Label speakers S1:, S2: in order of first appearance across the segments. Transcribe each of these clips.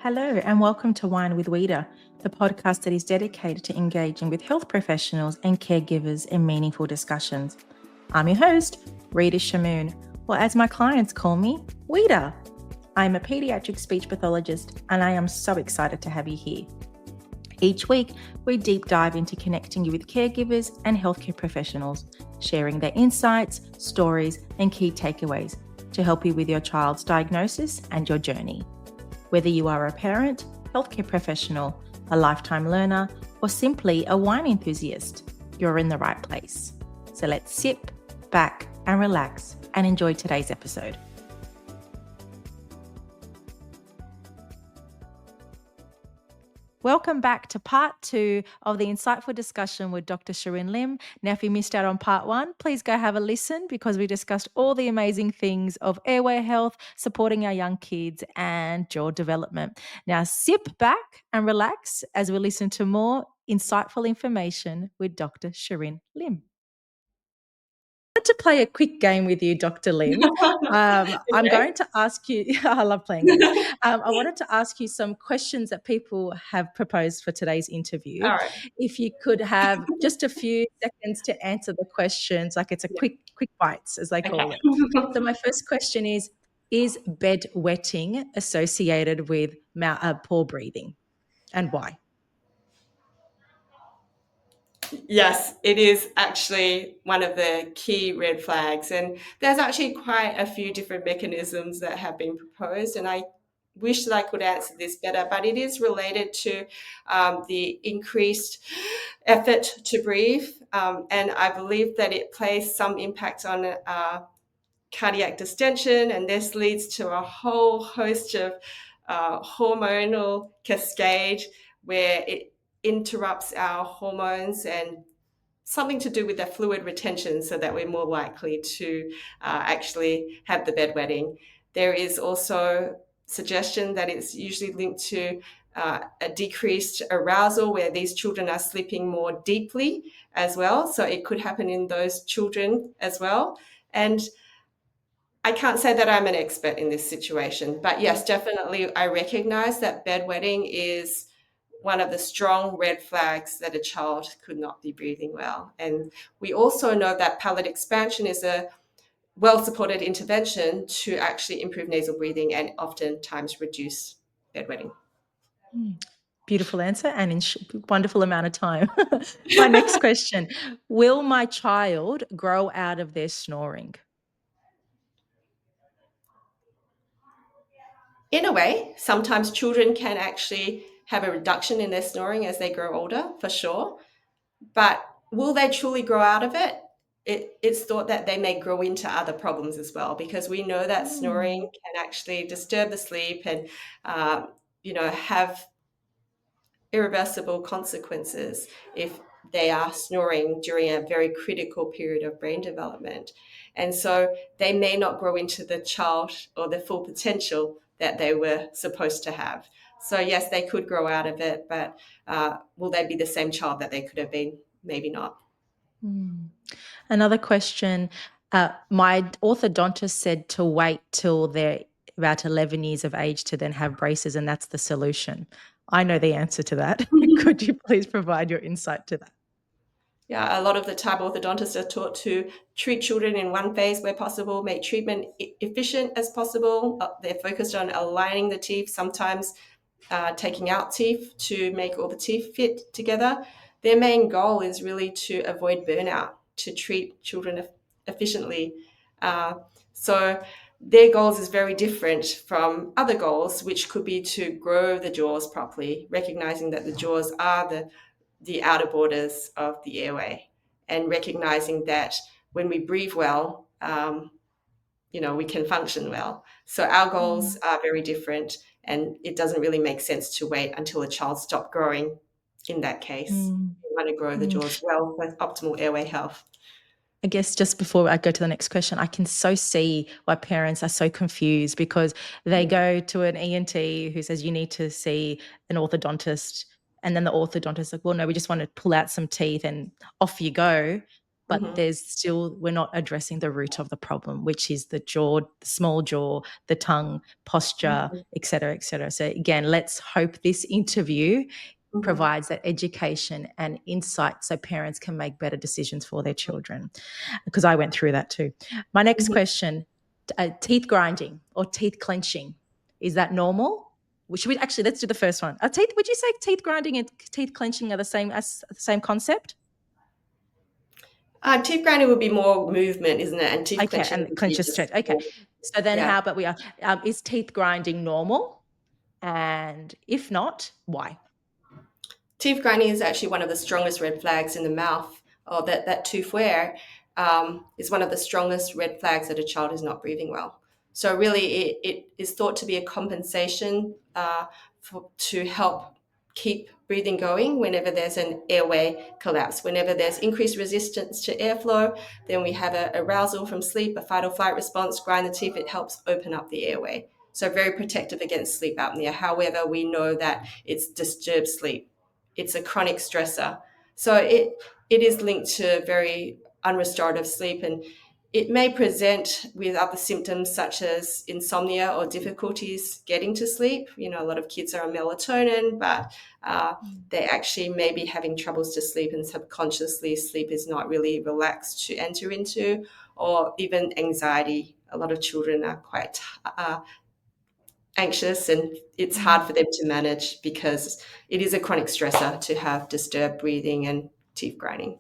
S1: Hello, and welcome to Wine with Wita, the podcast that is dedicated to engaging with health professionals and caregivers in meaningful discussions. I'm your host, Rita Shamoon, or as my clients call me, Wita. I'm a pediatric speech pathologist, and I am so excited to have you here. Each week, we deep dive into connecting you with caregivers and healthcare professionals, sharing their insights, stories, and key takeaways to help you with your child's diagnosis and your journey. Whether you are a parent, healthcare professional, a lifetime learner, or simply a wine enthusiast, you're in the right place. So let's sit back and relax and enjoy today's episode. Welcome back to part 2 of the insightful discussion with Dr. Shereen Lim. Now, if you missed out on part 1, please go have a listen because we discussed all the amazing things of airway health, supporting our young kids, and jaw development. Now, sit back and relax as we listen to more insightful information with Dr. Shereen Lim. To play a quick game with you, Dr. Lim. I'm going to ask you, I love playing games. I wanted to ask you some questions that people have proposed for today's interview.
S2: All right.
S1: If you could have just a few seconds to answer the questions, like it's a quick bites, as they call it. So my first question is bedwetting associated with poor breathing, and why?
S2: Yes, it is actually one of the key red flags. And there's actually quite a few different mechanisms that have been proposed. And I wish that I could answer this better, but it is related to the increased effort to breathe. And I believe that it plays some impact on cardiac distension. And this leads to a whole host of hormonal cascade where it interrupts our hormones and something to do with the fluid retention so that we're more likely to actually have the bedwetting. There is also suggestion that it's usually linked to a decreased arousal where these children are sleeping more deeply as well. So it could happen in those children as well. And I can't say that I'm an expert in this situation, but yes, definitely I recognize that bedwetting is one of the strong red flags that a child could not be breathing well. And we also know that palate expansion is a well-supported intervention to actually improve nasal breathing and oftentimes reduce bedwetting.
S1: Beautiful answer and in wonderful amount of time. My next question, will my child grow out of their snoring?
S2: In a way, sometimes children can actually have a reduction in their snoring as they grow older, for sure. But will they truly grow out of it? It's thought that they may grow into other problems as well, because we know that snoring can actually disturb the sleep and, have irreversible consequences if they are snoring during a very critical period of brain development. And so they may not grow into the child or the full potential that they were supposed to have. So yes, they could grow out of it, but will they be the same child that they could have been? Maybe not.
S1: Another question, my orthodontist said to wait till they're about 11 years of age to then have braces, and that's the solution. I know the answer to that. Could you please provide your insight to that?
S2: Yeah, a lot of the time orthodontists are taught to treat children in one phase where possible, make treatment efficient as possible. They're focused on aligning the teeth, sometimes taking out teeth to make all the teeth fit together. Their main goal is really to avoid burnout, to treat children efficiently. So their goals is very different from other goals, which could be to grow the jaws properly, recognizing that the jaws are the outer borders of the airway, and recognizing that when we breathe well, we can function well. So our goals are very different, and it doesn't really make sense to wait until a child stops growing in that case. We want to grow the jaws well with optimal airway health.
S1: I guess just before I go to the next question, I can so see why parents are so confused because they go to an ENT who says you need to see an orthodontist, and then the orthodontist is like, well, no, we just want to pull out some teeth and off you go. but
S2: Mhm.
S1: we're not addressing the root of the problem, which is the jaw, the small jaw, the tongue, posture,
S2: Mhm.
S1: et cetera, et cetera. So again, let's hope this interview
S2: Mhm.
S1: provides that education and insight so parents can make better decisions for their children, because I went through that too. My next
S2: Mhm.
S1: question, teeth grinding or teeth clenching, is that normal? Should we actually, let's do the first one. Would you say teeth grinding and teeth clenching are the same concept?
S2: Teeth grinding would be more movement, isn't it? And teeth
S1: Okay,
S2: clenching
S1: and
S2: would be
S1: clench your
S2: just
S1: stretch. Okay,
S2: more,
S1: so then
S2: yeah.
S1: how about is teeth grinding normal? And if not, why?
S2: Teeth grinding is actually one of the strongest red flags in the mouth, or that tooth wear is one of the strongest red flags that a child is not breathing well. So really, it is thought to be a compensation to help keep breathing going whenever there's an airway collapse. Whenever there's increased resistance to airflow, then we have a arousal from sleep, a fight or flight response, grind the teeth, it helps open up the airway. So very protective against sleep apnea. However, we know that it's disturbed sleep. It's a chronic stressor. So it is linked to very unrestorative sleep, and it may present with other symptoms such as insomnia or difficulties getting to sleep. You know, a lot of kids are on melatonin, but they actually may be having troubles to sleep, and subconsciously sleep is not really relaxed to enter into, or even anxiety. A lot of children are quite anxious, and it's
S1: Mm.
S2: hard for them to manage because it is a chronic stressor to have disturbed breathing and teeth grinding.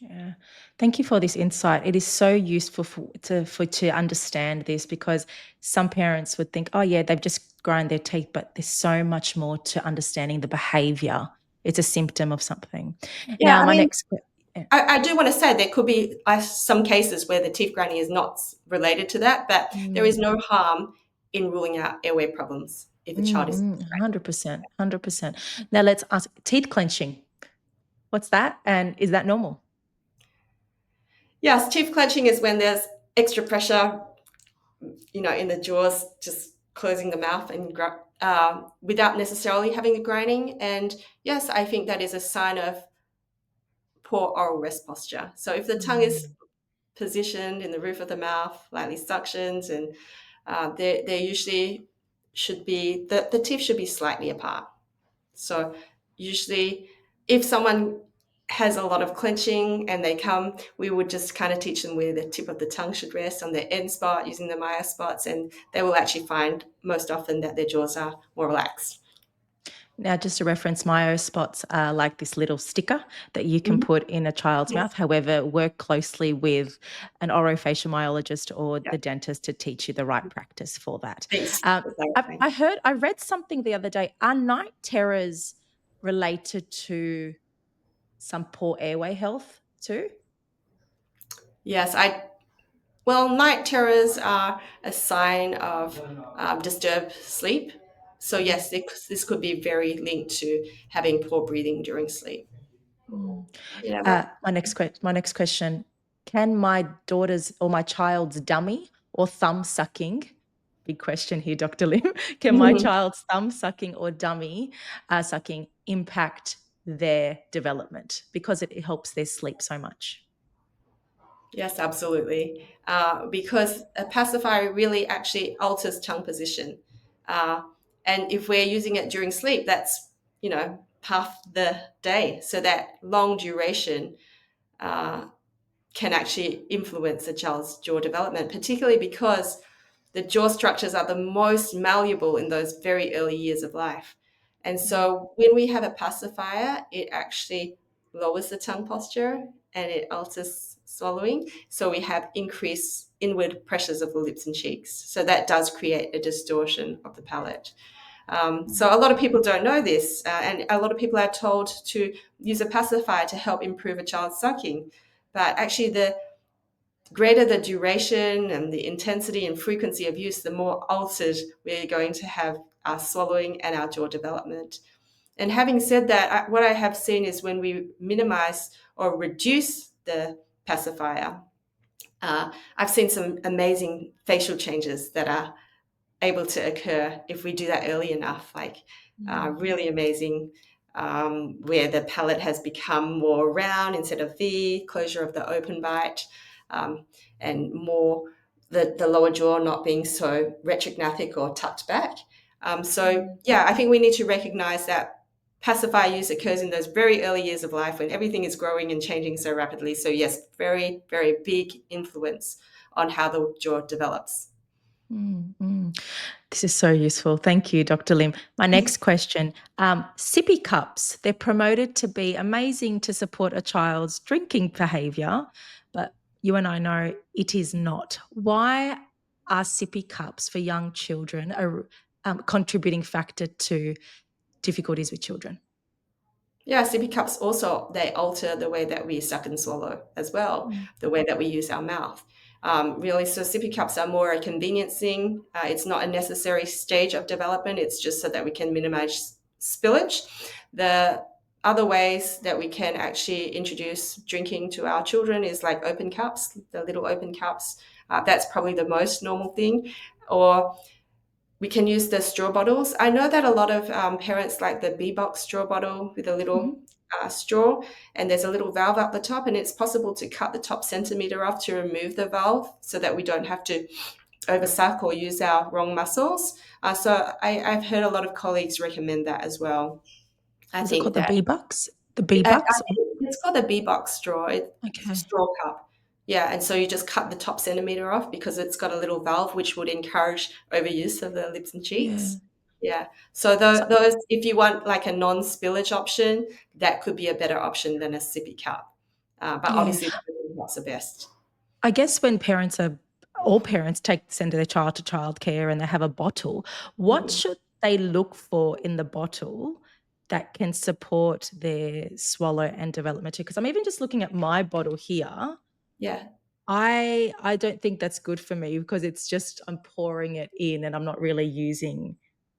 S1: Yeah. Thank you for this insight. It is so useful to understand this, because some parents would think, oh yeah, they've just grind their teeth, but there's so much more to understanding the behavior. It's a symptom of something.
S2: Yeah,
S1: Now,
S2: I
S1: my
S2: mean,
S1: next yeah.
S2: I do want to say there could be some cases where the teeth grinding is not related to that, but there is
S1: Mm,
S2: no harm in ruling out airway problems if a child is.
S1: 100%, 100%. Now let's ask teeth clenching. What's that? And is that normal?
S2: Yes, teeth clenching is when there's extra pressure, in the jaws, just closing the mouth and without necessarily having the grinding. And yes, I think that is a sign of poor oral rest posture. So if the tongue is
S1: Mm,
S2: positioned in the roof of the mouth, lightly suctioned, and they usually should be the teeth should be slightly apart. So usually, if someone has a lot of clenching and they come, we would just kind of teach them where the tip of the tongue should rest on their end spot using the Maya spots, and they will actually find most often that their jaws are more relaxed.
S1: Now, just to reference, myo spots are like this little sticker that you can
S2: Mhm.
S1: put in a child's
S2: Yes.
S1: mouth. However, work closely with an orofacial myologist or
S2: Yeah.
S1: the dentist to teach you the right practice for that.
S2: Thanks
S1: Um,
S2: for clarifying.
S1: I read something the other day. Are night terrors related to some poor airway health too?
S2: Yes, well, night terrors are a sign of disturbed sleep. So
S1: Mm.
S2: yes, this could be very linked to having poor breathing during sleep.
S1: Mm.
S2: Yeah, but
S1: My next question: can my daughter's or my child's dummy or thumb sucking? Big question here, Dr. Lim. Can my child's thumb sucking or dummy sucking impact their development because it helps their sleep so much?
S2: yes, absolutely. Because a pacifier really actually alters tongue position. Uh, and if we're using it during sleep, that's, half the day. So that long duration uh, can actually influence a child's jaw development, particularly because the jaw structures are the most malleable in those very early years of life. And so when we have a pacifier, it actually lowers the tongue posture and it alters swallowing. So we have increased inward pressures of the lips and cheeks. So that does create a distortion of the palate. So a lot of people don't know this, and a lot of people are told to use a pacifier to help improve a child's sucking. But actually, the greater the duration and the intensity and frequency of use, the more altered we're going to have our swallowing and our jaw development. And having said that, what I have seen is when we minimize or reduce the pacifier, I've seen some amazing facial changes that are able to occur if we do that early enough, like
S1: Mm.
S2: really amazing where the palate has become more round instead of V, closure of the open bite, and more the lower jaw not being so retrognathic or tucked back. I think we need to recognize that pacifier use occurs in those very early years of life when everything is growing and changing so rapidly. So yes, very, very big influence on how the jaw develops.
S1: This is so useful. Thank you, Dr. Lim. My next question, sippy cups, they're promoted to be amazing to support a child's drinking behaviour, but you and I know it is not. Why are sippy cups for young children a contributing factor to difficulties with children?
S2: Yeah, sippy cups also, they alter the way that we suck and swallow as well, the way that we use our mouth. Really, so sippy cups are more a convenience thing. It's not a necessary stage of development. It's just so that we can minimize spillage. The other ways that we can actually introduce drinking to our children is like open cups, the little open cups. That's probably the most normal thing. Or we can use the straw bottles. I know that a lot of parents like the B-box straw bottle with a little straw, and there's a little valve up the top, and it's possible to cut the top centimeter off to remove the valve so that we don't have to oversuck or use our wrong muscles. I've heard a lot of colleagues recommend that as well. I
S1: Is it
S2: think
S1: called the
S2: that
S1: B-Bucks? The B-Bucks?
S2: it's called a B-box straw,
S1: Okay.
S2: straw cup. Yeah, and so you just cut the top centimeter off because it's got a little valve which would encourage overuse of the lips and
S1: Yeah.
S2: cheeks. Yeah. So
S1: So
S2: those, if you want like a non-spillage option, that could be a better option than a sippy cup. But
S1: yeah.
S2: obviously, that's the best.
S1: I guess when all parents send their child to childcare and they have a bottle, what
S2: Mhm.
S1: should they look for in the bottle that can support their swallow and development too? Because I'm even just looking at my bottle here.
S2: Yeah.
S1: I don't think that's good for me because it's just I'm pouring it in and I'm not really using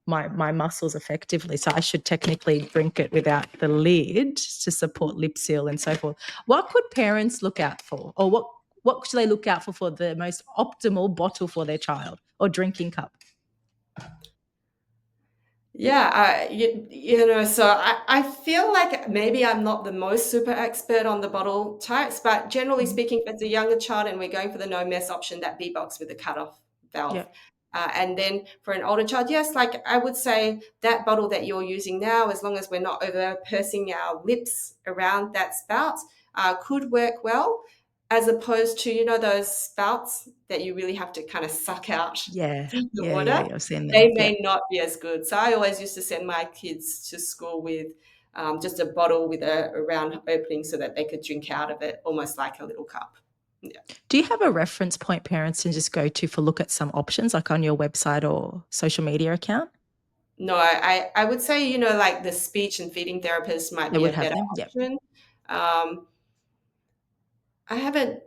S1: my muscles effectively. So I should technically drink it without the lid to support lip seal and so forth. What could parents look out for, or what should they look out for the most optimal bottle for their child or drinking cup?
S2: Yeah, so I feel like maybe I'm not the most super expert on the bottle types, but generally
S1: Mhm.
S2: speaking, if it's a younger child and we're going for the no mess option, that B box with the cutoff valve.
S1: Yeah.
S2: And then for an older child, yes, like I would say that bottle that you're using now, as long as we're not over pursing our lips around that spout, could work well, as opposed to, those spouts that you really have to kind of suck out
S1: Yeah.
S2: the
S1: Yeah.
S2: water.
S1: Yeah. I've seen them.
S2: They
S1: Yeah.
S2: may not be as good. So I always used to send my kids to school with just a bottle with a round opening so that they could drink out of it, almost like a little cup. Yeah.
S1: Do you have a reference point parents can just go to for look at some options like on your website or social media account?
S2: No, I would say, like the speech and feeding therapist might
S1: They
S2: be
S1: would
S2: a
S1: have
S2: better
S1: them. Yeah.
S2: option. Um, I haven't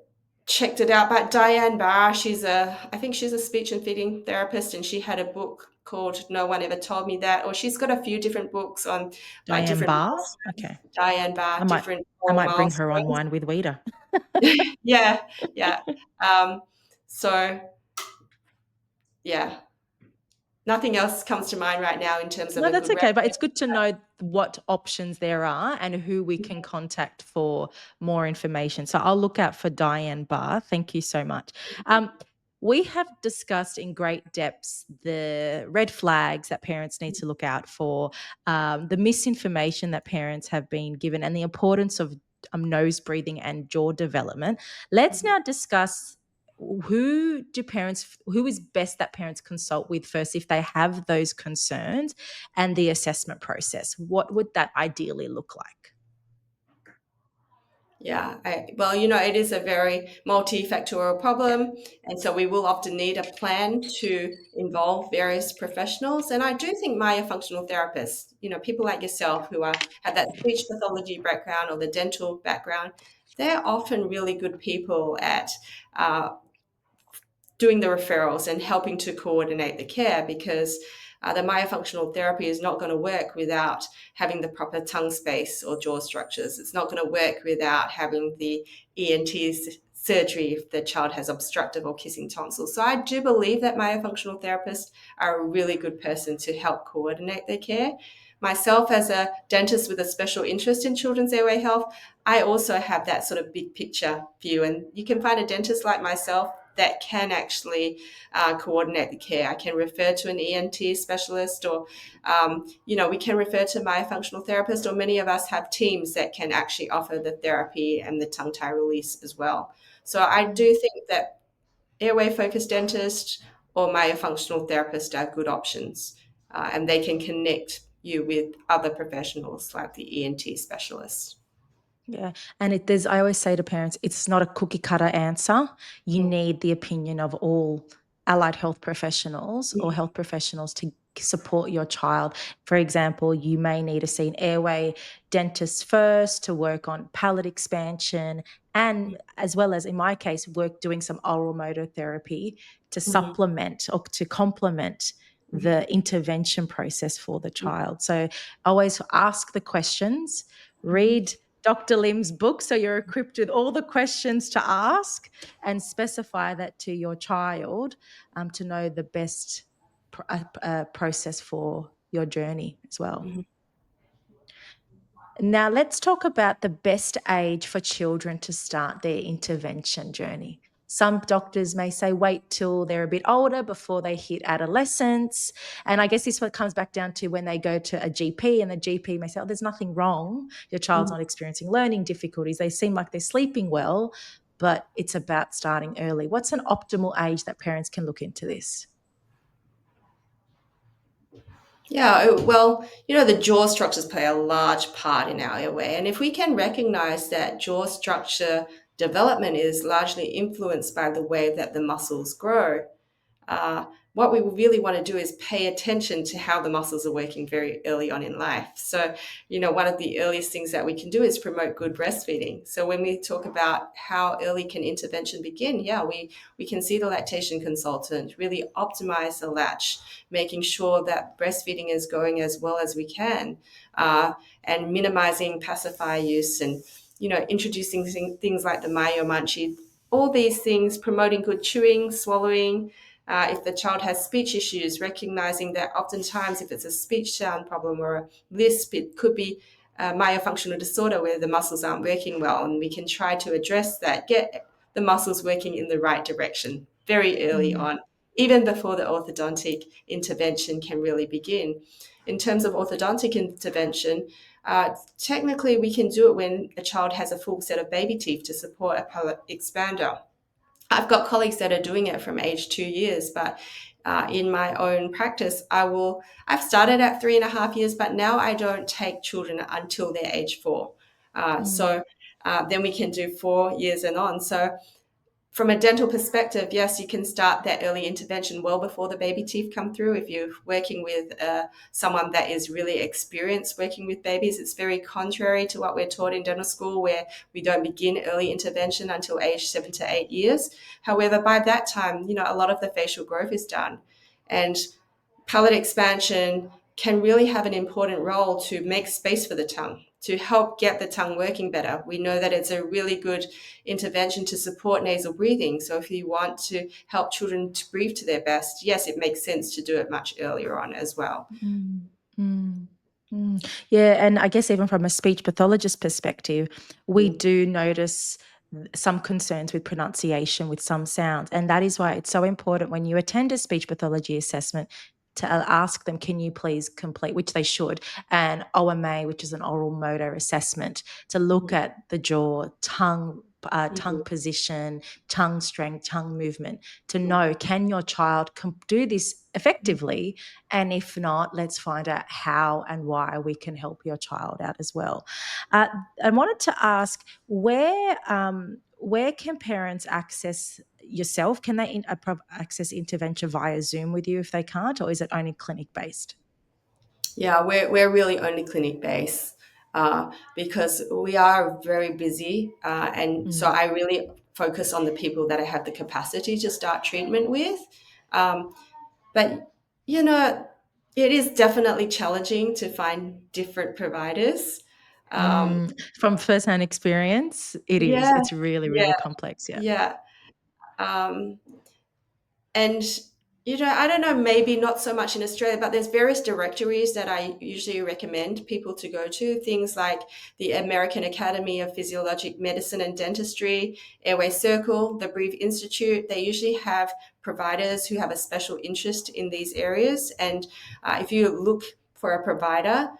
S2: checked it out, but Diane Barr, I think she's a speech and feeding therapist, and she had a book called No One Ever Told Me That, or she's got a few different books on like
S1: Diane
S2: different
S1: Barr.
S2: milestones.
S1: Okay.
S2: Diane
S1: I
S2: Barr,
S1: might
S2: different
S1: I
S2: oral
S1: might bring her on
S2: milestones.
S1: Wine with Wita.
S2: Yeah, yeah. So yeah, nothing else comes to mind right now in terms of
S1: No,
S2: a
S1: that's
S2: good
S1: okay, but it's
S2: reference.
S1: good to know what options there are and who we can contact for more information. So I'll look out for Diane Barr. Thank you so much. We have discussed in great depths the red flags that parents need to look out for, the misinformation that parents have been given, and the importance of nose breathing and jaw development. Let's now discuss who is best that parents consult with first if they have those concerns, and the assessment process. What would that ideally look like?
S2: Yeah, well, it is a very multifactorial
S1: Yeah.
S2: problem, and so we will often need a plan to involve various professionals. And I do think myofunctional therapists, people like yourself who have that speech pathology background or the dental background, they're often really good people at uh, doing the referrals and helping to coordinate the care, because the myofunctional therapy is not going to work without having the proper tongue space or jaw structures. It's not going to work without having the ENT surgery if the child has obstructive or kissing tonsils. So I do believe that myofunctional therapists are a really good person to help coordinate their care. myself as a dentist with a special interest in children's airway health, I also have that sort of big picture view. And you can find a dentist like myself that can actually coordinate the care. I can refer to an ENT specialist, or we can refer to my functional therapist, or many of us have teams that can actually offer the therapy and the tongue tie release as well. So I do think that airway focused dentist or myofunctional therapist are good options, and they can connect you with other professionals like the ENT specialist.
S1: Yeah. And there's, I always say to parents, it's not a cookie cutter answer. You
S2: Mm,
S1: need the opinion of all allied health professionals or
S2: mm,
S1: health professionals to support your child. For example, you may need to see an airway dentist first to work on palate expansion, and as well as in my case, work doing some oral motor therapy to
S2: mm,
S1: supplement or to complement
S2: mm,
S1: the intervention process for the
S2: mm,
S1: child. So always ask the questions,
S2: mm.
S1: read Dr. Lim's book, so you're equipped with all the questions to ask, and specify that to your child, to know the best process for your journey as well.
S2: Mhm.
S1: Now, let's talk about the best age for children to start their intervention journey. Some doctors may say wait till they're a bit older before they hit adolescence. And I guess this what comes back down to when they go to a GP, and the GP may say, oh, there's nothing wrong. Your child's
S2: Mm.
S1: not experiencing learning difficulties. They seem like they're sleeping well, but it's about starting early. What's an optimal age that parents can look into this?
S2: Yeah, well, the jaw structures play a large part in our airway. And if we can recognize that jaw structure development is largely influenced by the way that the muscles grow, uh, what we really want to do is pay attention to how the muscles are working very early on in life. So, one of the earliest things that we can do is promote good breastfeeding. So when we talk about how early can intervention begin, yeah, we can see the lactation consultant, really optimize the latch, making sure that breastfeeding is going as well as we can, and minimizing pacifier use, and introducing things like the Mayo Munchie, all these things, promoting good chewing, swallowing. If the child has speech issues, recognizing that oftentimes if it's a speech sound problem or a lisp, it could be a myofunctional disorder where the muscles aren't working well, and we can try to address that, get the muscles working in the right direction very early
S1: Mm,
S2: on, even before the orthodontic intervention can really begin. In terms of orthodontic intervention, technically we can do it when a child has a full set of baby teeth to support a palate expander. I've got colleagues that are doing it from age 2 years, but in my own practice, I've started at 3.5 years, but now I don't take children until they're age 4.
S1: mm,
S2: So then we can do 4 years and on. So from a dental perspective, yes, you can start that early intervention well before the baby teeth come through. If you're working with someone that is really experienced working with babies, it's very contrary to what we're taught in dental school, where we don't begin early intervention until age 7 to 8 years. However, by that time, a lot of the facial growth is done. And palate expansion can really have an important role to make space for the tongue, to help get the tongue working better. We know that it's a really good intervention to support nasal breathing. So if you want to help children to breathe to their best, yes, it makes sense to do it much earlier on as well.
S1: mm, mm, Yeah, and I guess even from a speech pathologist perspective, we
S2: Mm.
S1: do notice some concerns with pronunciation with some sounds. And that is why it's so important when you attend a speech pathology assessment to ask them, can you please complete, which they should, an OMA, which is an oral motor assessment, to look
S2: Mhm.
S1: at the jaw, tongue
S2: Mhm.
S1: position, tongue strength, tongue movement, to
S2: Mhm.
S1: know, can your child do this effectively? And if not, let's find out how and why we can help your child out as well. I wanted to ask, where can parents access yourself? Can they access intervention via Zoom with you if they can't, or is it only clinic based?
S2: Yeah, we're really only clinic based, because we are very busy, and so
S1: Mm,
S2: I really focus on the people that I have the capacity to start treatment with. Um, but you know, it is definitely challenging to find different providers. Um,
S1: From firsthand experience, it is.
S2: yeah,
S1: It's really,
S2: yeah,
S1: really complex. Yeah.
S2: yeah. Um, and I don't know, maybe not so much in Australia, but there's various directories that I usually recommend people to go to. Things like the American Academy of Physiologic Medicine and Dentistry, Airway Circle, the Breathe Institute. They usually have providers who have a special interest in these areas. And if you look for a provider,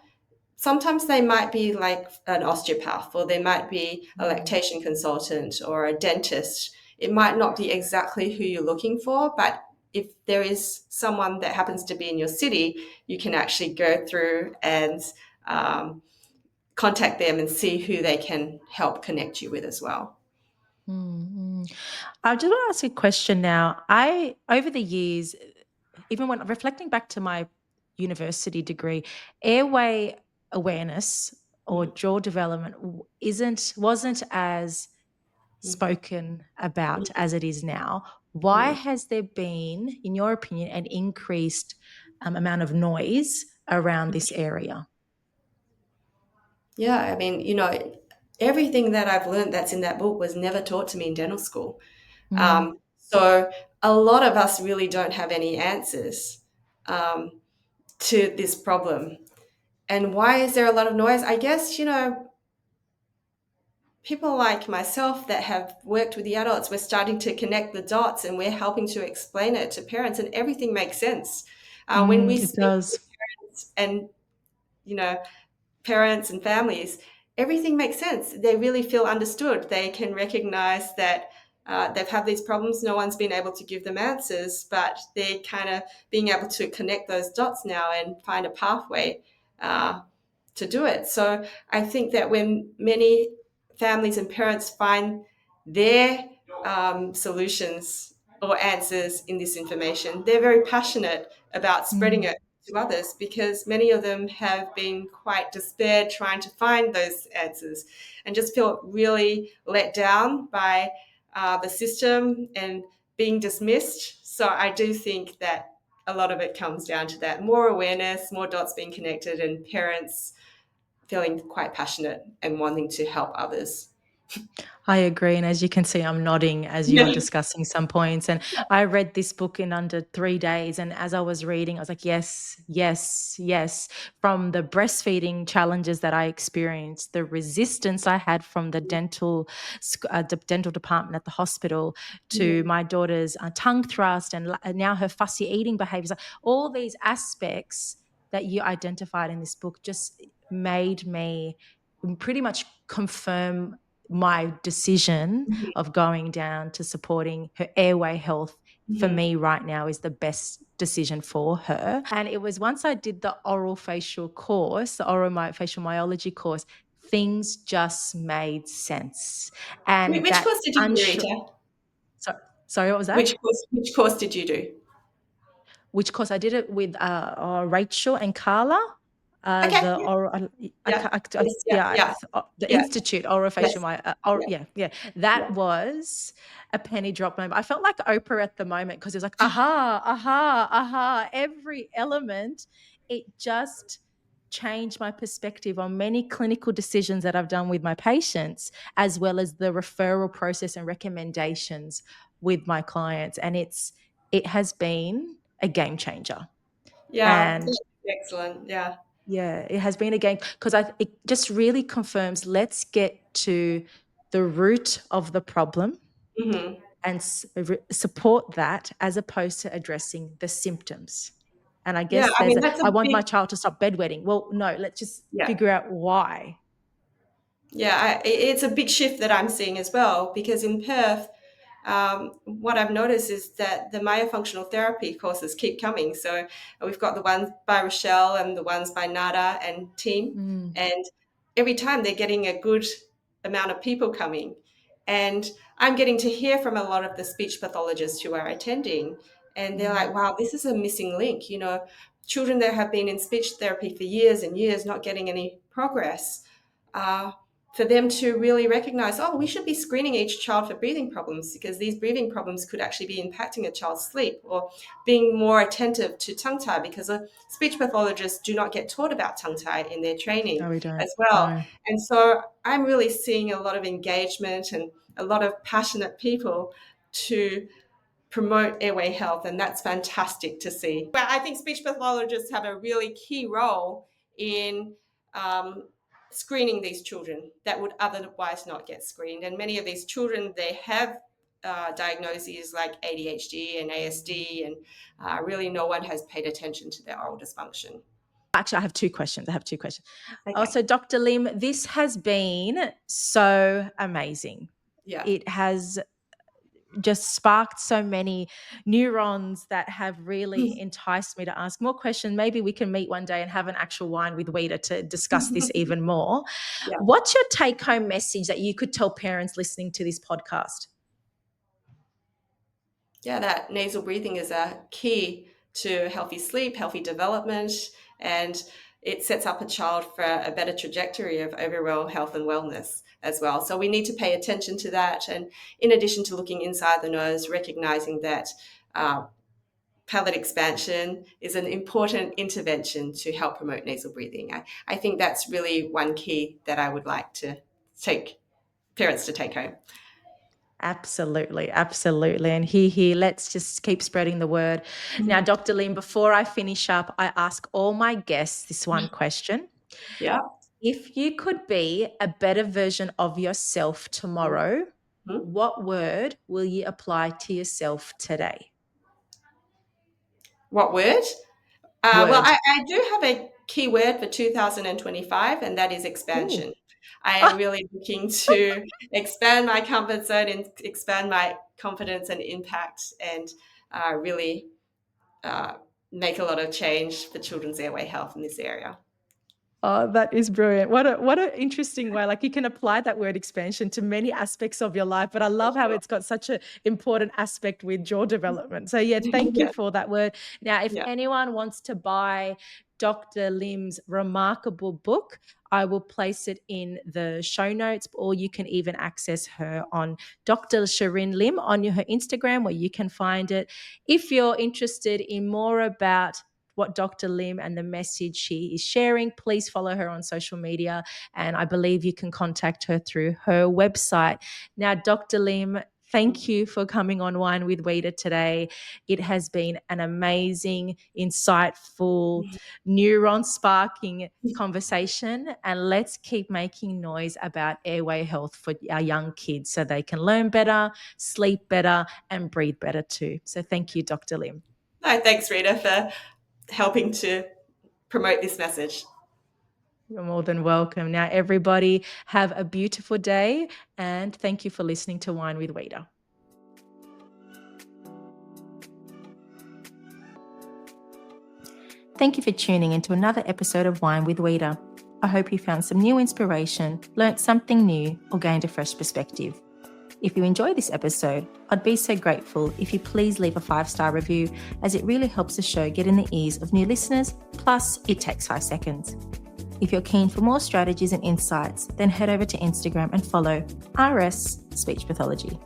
S2: sometimes they might be like an osteopath, or they might be a
S1: Mm.
S2: lactation consultant or a dentist. It might not be exactly who you're looking for, but if there is someone that happens to be in your city, you can actually go through and um, contact them and see who they can help connect you with as well.
S1: Mm, mm. I just want to ask you a question now. I, over the years, even when reflecting back to my university degree, airway awareness or
S2: Mhm.
S1: jaw development wasn't as spoken about as it is now. Why
S2: Mhm.
S1: has there been, in your opinion, an increased amount of noise around this area?
S2: Yeah, I mean, everything that I've learned that's in that book was never taught to me in dental school.
S1: Mm,
S2: So a lot of us really don't have any answers um, to this problem. And why is there a lot of noise? I guess, people like myself that have worked with the adults, we're starting to connect the dots and we're helping to explain it to parents, and everything makes sense. When we
S1: it
S2: speak
S1: does.
S2: to parents and, you know, parents and families, everything makes sense. They really feel understood. They can recognize that they've had these problems. No one's been able to give them answers, but they're kind of being able to connect those dots now and find a pathway uh, to do it. So I think that when many families and parents find their solutions or answers in this information, they're very passionate about spreading
S1: Mm.
S2: it to others, because many of them have been quite despaired trying to find those answers and just feel really let down by the system and being dismissed. So I do think that a lot of it comes down to that: more awareness, more dots being connected, and parents feeling quite passionate and wanting to help others.
S1: I agree. And as you can see, I'm nodding as you're
S2: Yeah.
S1: discussing some points. And I read this book in under 3 days. And as I was reading, I was like, yes, yes, yes. From the breastfeeding challenges that I experienced, the resistance I had from the dental department at the hospital, to
S2: Mhm.
S1: my daughter's tongue thrust, and now her fussy eating behaviors, all these aspects that you identified in this book just made me pretty much confirm my decision
S2: Mhm.
S1: of going down to supporting her airway health. For
S2: Mhm.
S1: me right now is the best decision for her. And it was once I did the oral facial course, the facial myology course, things just made sense. And
S2: Which
S1: that
S2: course did you do,
S1: unsure,
S2: Rita?
S1: so, sorry, what was that?
S2: Which course did you do?
S1: Which course I did it with Rachel and Carla.
S2: Okay.
S1: The
S2: Yeah.
S1: oral,
S2: Yeah. Yes. Yeah. Yeah.
S1: the
S2: Yeah.
S1: Institute Orofacial,
S2: Yes.
S1: my,
S2: Yeah.
S1: yeah, yeah. That
S2: Yeah.
S1: was a penny drop moment. I felt like Oprah at the moment because it was like, aha, aha, aha. Every element, it just changed my perspective on many clinical decisions that I've done with my patients, as well as the referral process and recommendations with my clients. And it has been a game changer.
S2: Yeah.
S1: And
S2: Excellent. Yeah.
S1: yeah, it has been a game because it just really confirms, let's get to the root of the problem
S2: Hmm.
S1: and support that, as opposed to addressing the symptoms. And I
S2: Yeah.
S1: guess
S2: I mean, that's a
S1: I want my
S2: big,
S1: child to stop bedwetting. Well, no, let's just
S2: yeah.
S1: figure out why.
S2: Yeah, it's a big shift that I'm seeing as well, because in Perth, what I've noticed is that the myofunctional therapy courses keep coming. So we've got the ones by Rochelle and the ones by Nada and team,
S1: Mm,
S2: and every time they're getting a good amount of people coming. And I'm getting to hear from a lot of the speech pathologists who are attending, and they're
S1: mm,
S2: like, wow, this is a missing link. Children that have been in speech therapy for years and years, not getting any progress. For them to really recognize, oh, we should be screening each child for breathing problems, because these breathing problems could actually be impacting a child's sleep, or being more attentive to tongue tie, because speech pathologists do not get taught about tongue tie in their training
S1: no, we don't.
S2: as well.
S1: No.
S2: And so I'm really seeing a lot of engagement and a lot of passionate people to promote airway health, and that's fantastic to see. But I think speech pathologists have a really key role in screening these children that would otherwise not get screened. And many of these children, they have diagnoses like ADHD and ASD, and really no one has paid attention to their oral dysfunction.
S1: Actually, I have two questions.
S2: Okay.
S1: Also, Dr. Lim, this has been so amazing.
S2: Yeah.
S1: It has just sparked so many neurons that have really enticed me to ask more questions. Maybe we can meet one day and have an actual wine with Wita to discuss this even more.
S2: Yeah.
S1: What's your take-home message that you could tell parents listening to this podcast?
S2: Yeah, that nasal breathing is a key to healthy sleep, healthy development, and it sets up a child for a better trajectory of overall health and wellness as well. So we need to pay attention to that. And in addition to looking inside the nose, recognizing that palate expansion is an important intervention to help promote nasal breathing. I think that's really one key that I would like to take parents to take home.
S1: Absolutely. And here, let's just keep spreading the word. Now, Dr. Lim, before I finish up, I ask all my guests this one question.
S2: Yeah.
S1: If you could be a better version of yourself tomorrow, what word will you apply to yourself today?
S2: What word? Well, I do have a key word for 2025, and that is expansion. Ooh. I am really looking to expand my comfort zone and expand my confidence and impact, and really make a lot of change for children's airway health in this area.
S1: Oh, that is brilliant. What an interesting way. Like, you can apply that word expansion to many aspects of your life, but I love how it's got such an important aspect with jaw development. So yeah, thank you for that word. Now, if anyone wants to buy Dr. Lim's remarkable book, I will place it in the show notes, or you can even access her on Dr. Shereen Lim on her Instagram, where you can find it. If you're interested in more about what Dr. Lim and the message she is sharing, please follow her on social media. And I believe you can contact her through her website. Now, Dr. Lim, thank you for coming on Wine with Wita today. It has been an amazing, insightful, neuron-sparking conversation. And let's keep making noise about airway health for our young kids so they can learn better, sleep better, and breathe better too. So thank you, Dr. Lim.
S2: No, thanks, Rita, for helping to promote this message.
S1: You're more than welcome. Now, everybody, have a beautiful day, and thank you for listening to Wine with Wita. Thank you for tuning into another episode of Wine with Wita. I hope you found some new inspiration, learnt something new, or gained a fresh perspective. If you enjoyed this episode, I'd be so grateful if you please leave a 5-star review, as it really helps the show get in the ears of new listeners, plus it takes 5 seconds. If you're keen for more strategies and insights, then head over to Instagram and follow RS Speech Pathology.